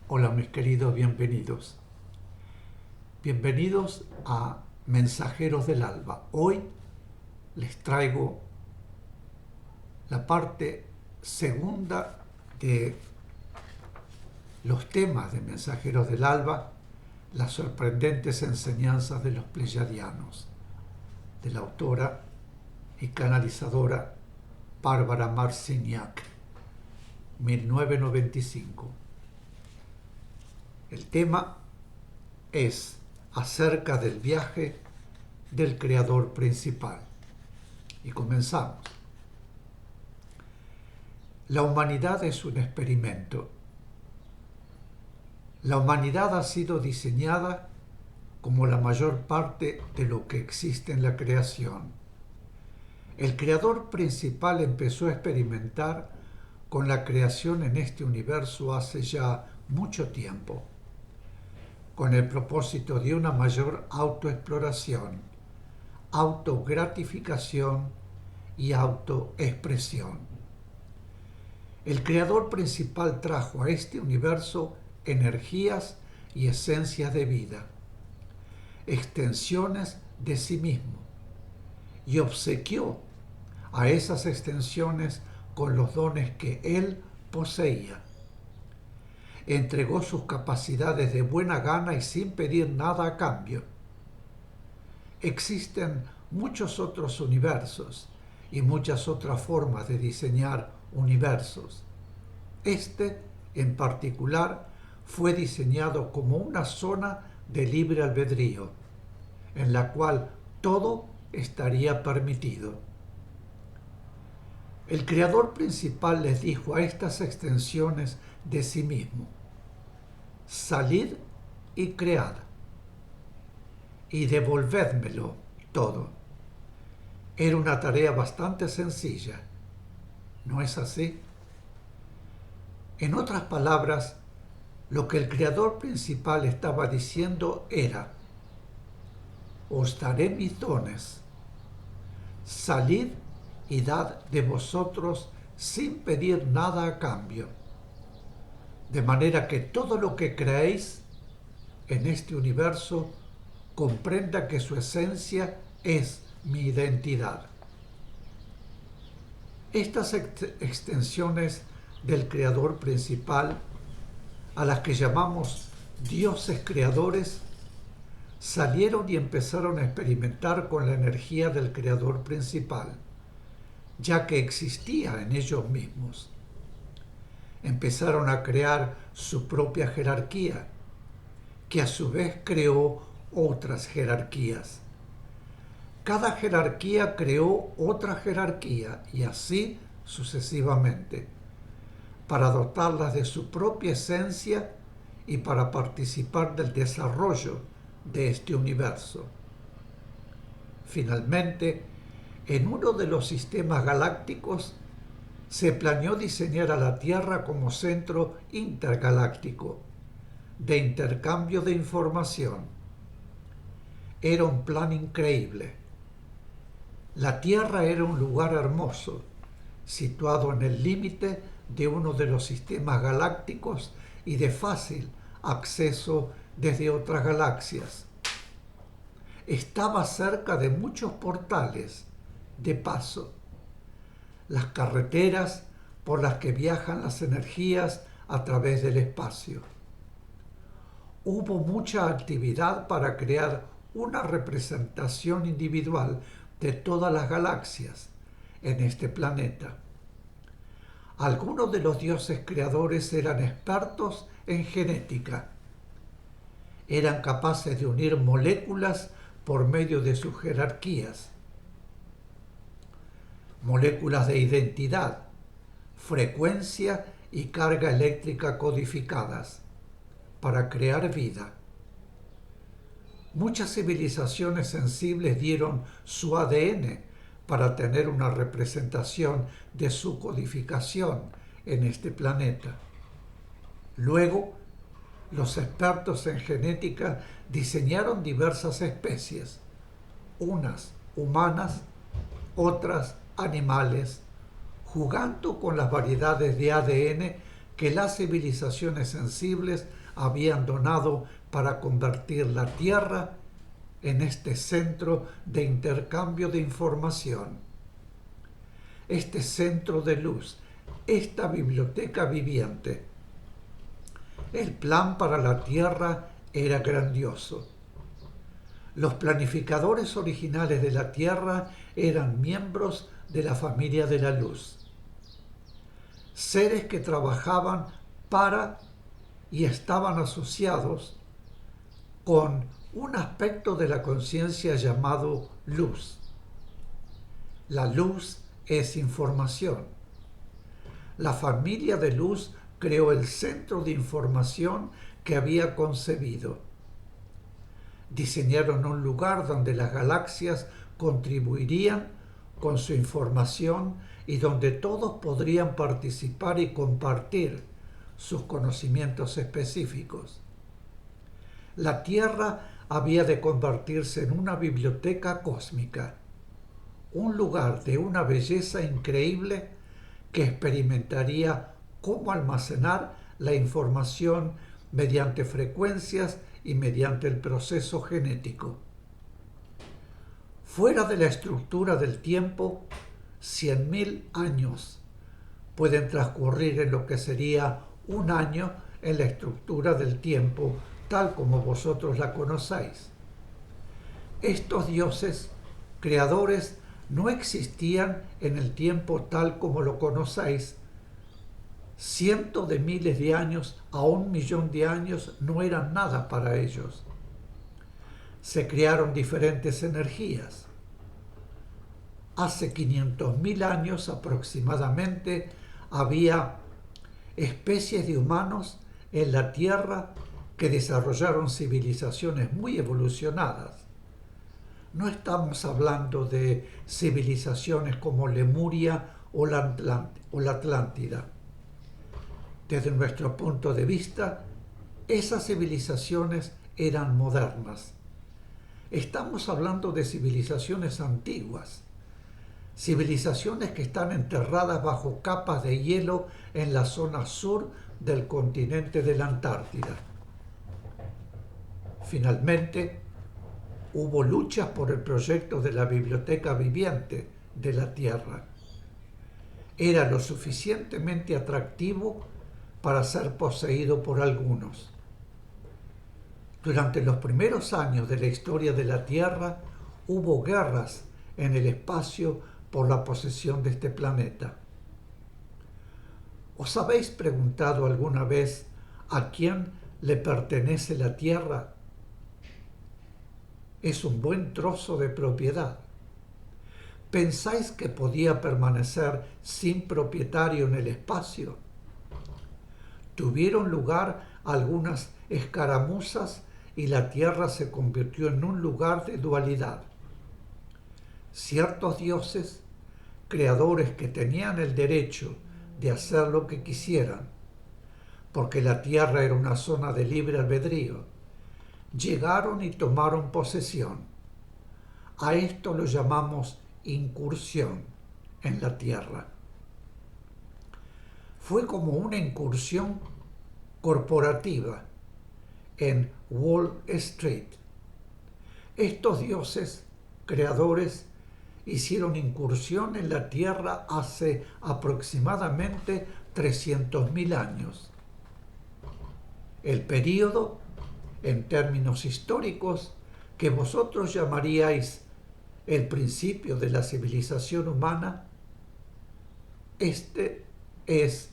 Hola mis queridos, bienvenidos. Bienvenidos a Mensajeros del Alba. Hoy les traigo la parte segunda de los temas de Mensajeros del Alba, las sorprendentes enseñanzas de los pleyadianos, de la autora y canalizadora Bárbara Marciniak, 1995. El tema es acerca del viaje del creador principal. Y comenzamos. La humanidad es un experimento. La humanidad ha sido diseñada como la mayor parte de lo que existe en la creación. El creador principal empezó a experimentar con la creación en este universo hace ya mucho tiempo, con el propósito de una mayor autoexploración, autogratificación y autoexpresión. El creador principal trajo a este universo energías y esencias de vida, extensiones de sí mismo, y obsequió a esas extensiones con los dones que él poseía. Entregó sus capacidades de buena gana y sin pedir nada a cambio. Existen muchos otros universos y muchas otras formas de diseñar universos. Este, en particular, fue diseñado como una zona de libre albedrío, en la cual todo estaría permitido. El creador principal les dijo a estas extensiones de sí mismo: salid y cread, y devolvédmelo todo. Era una tarea bastante sencilla, ¿no es así? En otras palabras, lo que el creador principal estaba diciendo era: os daré mis dones, salid y dad de vosotros sin pedir nada a cambio, de manera que todo lo que creéis en este universo comprenda que su esencia es mi identidad. Estas extensiones del creador principal, a las que llamamos dioses creadores, salieron y empezaron a experimentar con la energía del creador principal, ya que existía en ellos mismos. Empezaron a crear su propia jerarquía, que a su vez creó otras jerarquías. Cada jerarquía creó otra jerarquía y así sucesivamente, para dotarlas de su propia esencia y para participar del desarrollo de este universo. Finalmente, en uno de los sistemas galácticos se planeó diseñar a la Tierra como centro intergaláctico de intercambio de información. Era un plan increíble. La Tierra era un lugar hermoso, situado en el límite de uno de los sistemas galácticos y de fácil acceso desde otras galaxias. Estaba cerca de muchos portales de paso, las carreteras por las que viajan las energías a través del espacio. Hubo mucha actividad para crear una representación individual de todas las galaxias en este planeta. Algunos de los dioses creadores eran expertos en genética. Eran capaces de unir moléculas por medio de sus jerarquías. Moléculas de identidad, frecuencia y carga eléctrica codificadas para crear vida. Muchas civilizaciones sensibles dieron su ADN para tener una representación de su codificación en este planeta. Luego, los expertos en genética diseñaron diversas especies, unas humanas, otras animales, jugando con las variedades de ADN que las civilizaciones sensibles habían donado para convertir la Tierra en este centro de intercambio de información, este centro de luz, esta biblioteca viviente. El plan para la Tierra era grandioso. Los planificadores originales de la Tierra eran miembros de la familia de la luz, seres que trabajaban para y estaban asociados con un aspecto de la conciencia llamado luz. La luz es información. La familia de luz creó el centro de información que había concebido. Diseñaron un lugar donde las galaxias contribuirían con su información y donde todos podrían participar y compartir sus conocimientos específicos. La Tierra había de convertirse en una biblioteca cósmica, un lugar de una belleza increíble que experimentaría cómo almacenar la información mediante frecuencias y mediante el proceso genético. Fuera de la estructura del tiempo, 100.000 años pueden transcurrir en lo que sería un año en la estructura del tiempo, tal como vosotros la conocéis. Estos dioses creadores no existían en el tiempo tal como lo conocéis. Cientos de miles de años a 1.000.000 de años no eran nada para ellos. Se crearon diferentes energías. Hace 500.000 años aproximadamente había especies de humanos en la Tierra que desarrollaron civilizaciones muy evolucionadas. No estamos hablando de civilizaciones como Lemuria o la Atlántida. Desde nuestro punto de vista, esas civilizaciones eran modernas. Estamos hablando de civilizaciones antiguas, civilizaciones que están enterradas bajo capas de hielo en la zona sur del continente de la Antártida. Finalmente, hubo luchas por el proyecto de la biblioteca viviente de la Tierra. Era lo suficientemente atractivo para ser poseído por algunos. Durante los primeros años de la historia de la Tierra hubo guerras en el espacio por la posesión de este planeta. ¿Os habéis preguntado alguna vez a quién le pertenece la Tierra? Es un buen trozo de propiedad. ¿Pensáis que podía permanecer sin propietario en el espacio? Tuvieron lugar algunas escaramuzas y la Tierra se convirtió en un lugar de dualidad. Ciertos dioses, creadores que tenían el derecho de hacer lo que quisieran, porque la Tierra era una zona de libre albedrío, llegaron y tomaron posesión. A esto lo llamamos incursión en la Tierra. Fue como una incursión corporativa en Wall Street. Estos dioses creadores hicieron incursión en la Tierra hace aproximadamente 300.000 años. El período, en términos históricos, que vosotros llamaríais el principio de la civilización humana, este es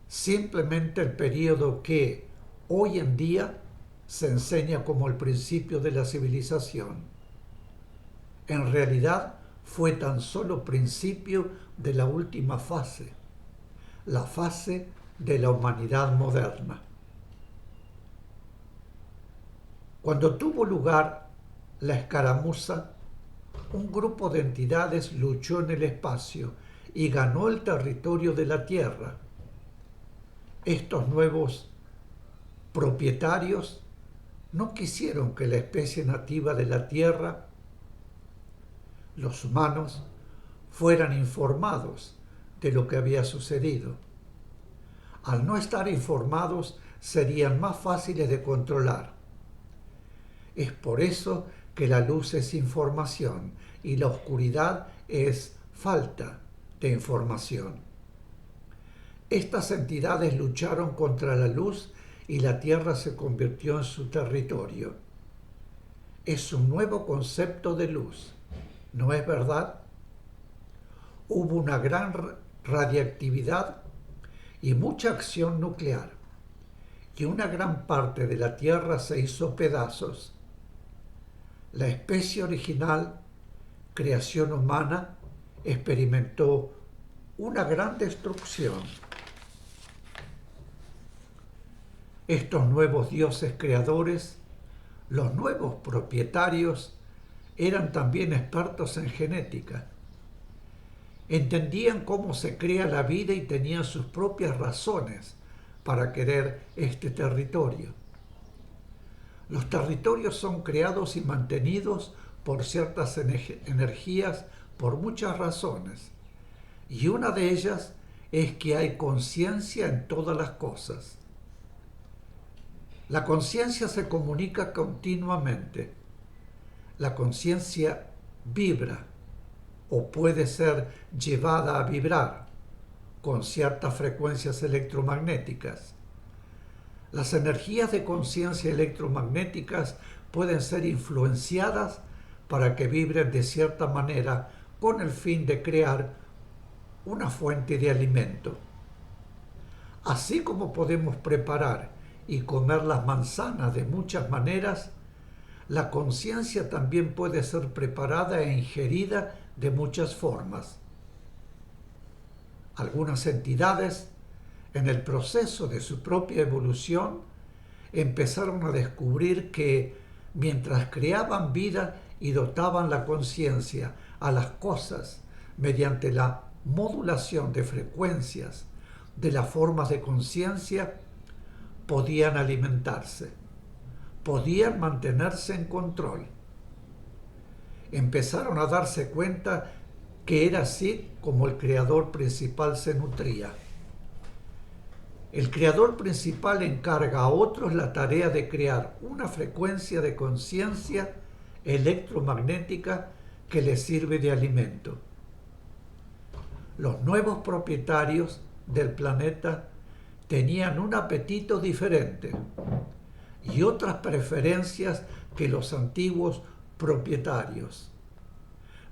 simplemente el período que hoy en día se enseña como el principio de la civilización. En realidad fue tan solo principio de la última fase, la fase de la humanidad moderna. Cuando tuvo lugar la escaramuza, un grupo de entidades luchó en el espacio y ganó el territorio de la Tierra. Estos nuevos propietarios no quisieron que la especie nativa de la Tierra, los humanos, fueran informados de lo que había sucedido. al no estar informados, serían más fáciles de controlar. Es por eso que la luz es información y la oscuridad es falta de información. Estas entidades lucharon contra la luz y la tierra se convirtió en su territorio. Es un nuevo concepto de luz, ¿no es verdad? Hubo una gran radiactividad y mucha acción nuclear, y una gran parte de la tierra se hizo pedazos. La especie original, creación humana, experimentó una gran destrucción. Estos nuevos dioses creadores, los nuevos propietarios, eran también expertos en genética. Entendían cómo se crea la vida y tenían sus propias razones para querer este territorio. Los territorios son creados y mantenidos por ciertas energías por muchas razones, y una de ellas es que hay conciencia en todas las cosas. La conciencia se comunica continuamente. La conciencia vibra o puede ser llevada a vibrar con ciertas frecuencias electromagnéticas. Las energías de conciencia electromagnéticas pueden ser influenciadas para que vibren de cierta manera con el fin de crear una fuente de alimento. Así como podemos preparar y comer las manzanas de muchas maneras, la conciencia también puede ser preparada e ingerida de muchas formas. Algunas entidades, en el proceso de su propia evolución, empezaron a descubrir que mientras creaban vida y dotaban la conciencia a las cosas mediante la modulación de frecuencias de las formas de conciencia, podían alimentarse, podían mantenerse en control. Empezaron a darse cuenta que era así como el creador principal se nutría. El creador principal encarga a otros la tarea de crear una frecuencia de conciencia electromagnética que les sirve de alimento. Los nuevos propietarios del planeta tenían un apetito diferente y otras preferencias que los antiguos propietarios.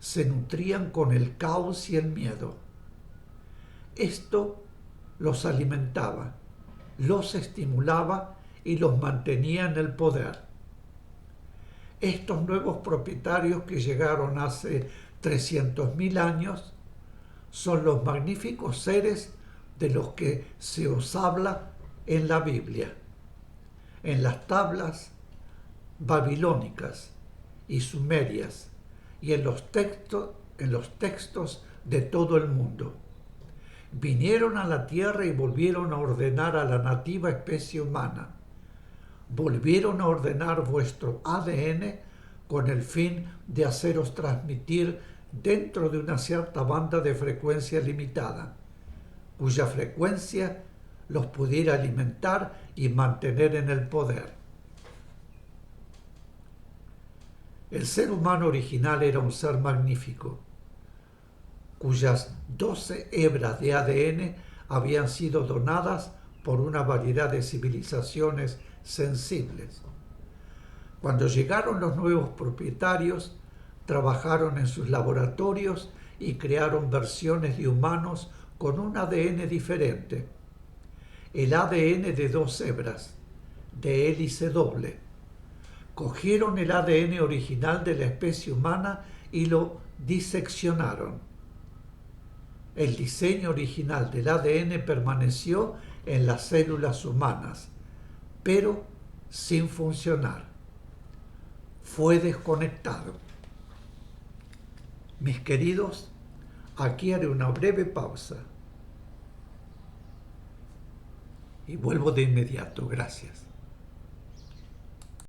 Se nutrían con el caos y el miedo. Esto los alimentaba, los estimulaba y los mantenía en el poder. Estos nuevos propietarios que llegaron hace 300.000 años son los magníficos seres de los que se os habla en la Biblia, en las tablas babilónicas y sumerias y en los textos de todo el mundo. Vinieron a la tierra y volvieron a ordenar a la nativa especie humana. Volvieron a ordenar vuestro ADN con el fin de haceros transmitir dentro de una cierta banda de frecuencia limitada, cuya frecuencia los pudiera alimentar y mantener en el poder. El ser humano original era un ser magnífico, cuyas 12 hebras de ADN habían sido donadas por una variedad de civilizaciones sensibles. Cuando llegaron los nuevos propietarios, trabajaron en sus laboratorios y crearon versiones de humanos con un ADN diferente. El ADN de 2 hebras, de hélice doble. Cogieron el ADN original de la especie humana y lo diseccionaron. El diseño original del ADN permaneció en las células humanas, pero sin funcionar. Fue desconectado. Mis queridos, aquí haré una breve pausa y vuelvo de inmediato. Gracias.